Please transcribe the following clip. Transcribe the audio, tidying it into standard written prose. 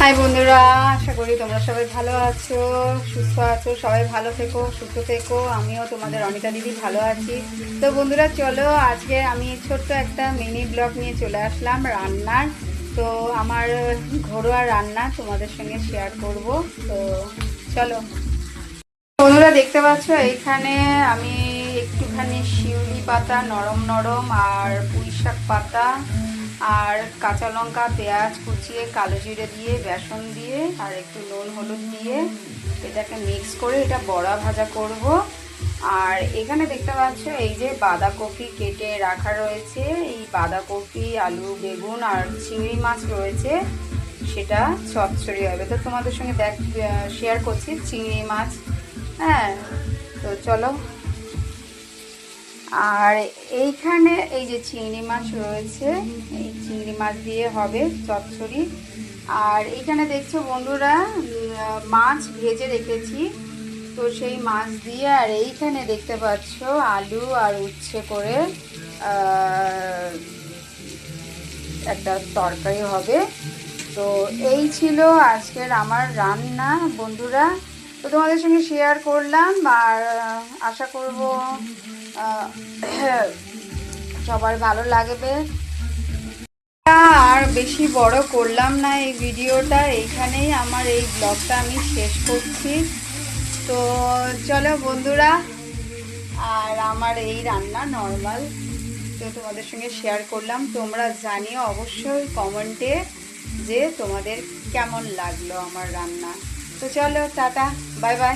High বন্ধুরা, আশা করি তোমরা সবাই ভালো আছো, সুস্থ আছো। সবাই ভালো থেকো, সুস্থ থেকো। আমিও তোমাদের অনিতা দিদি ভালো আছি। তো বন্ধুরা চলো, আজকে আমি ছোট্ট একটা মিনি ব্লগ নিয়ে চলে আসলাম রান্নার। তো আমার ঘরোয়া রান্না তোমাদের সঙ্গে শেয়ার করব। তো চলো বন্ধুরা, দেখতে পাচ্ছ এইখানে আমি একটুখানি শিউলি পাতা নরম নরম আর পুঁই শাক পাতা আর কাঁচা লঙ্কা পেঁয়াজ কুচিয়ে কালো জিরে দিয়ে বেসন দিয়ে আর একটু নুন হলুদ দিয়ে এটাকে মিক্স করে এটা বড়া ভাজা করব। আর এখানে দেখতে পাচ্ছ এই যে বাঁধাকপি কেটে রাখা রয়েছে, এই বাঁধাকপি আলু বেগুন আর চিংড়ি মাছ রয়েছে, সেটা চচ্চড়ি হবে। তো তোমাদের সঙ্গে শেয়ার করছি চিংড়ি মাছ। হ্যাঁ, তো চলো। আর এইখানে এই যে চিংড়ি মাছ রয়েছে, এই চিংড়ি মাছ দিয়ে হবে চচ্চড়ি। আর এইখানে দেখছো বন্ধুরা মাছ ভেজে রেখেছি, তো সেই মাছ দিয়ে। আর এইখানে দেখতে পাচ্ছ আলু আর উচ্ছে করে একটা তরকারি হবে। তো এই ছিল আজকের আমার রান্না বন্ধুরা। তো তোমাদের সঙ্গে শেয়ার করলাম আর আশা করব সবার ভালো লাগবে। আর বেশি বড় করলাম না এই ভিডিওটা, এইখানেই আমার এই ব্লগটা আমি শেষ করছি। তো চলো বন্ধুরা, আর আমার এই রান্না নর্মাল তো তোমাদের সঙ্গে শেয়ার করলাম। তোমরা জানিও অবশ্যই কমেন্টে যে তোমাদের কেমন লাগলো আমার রান্না। তো চলো, টাটা, বাই বাই।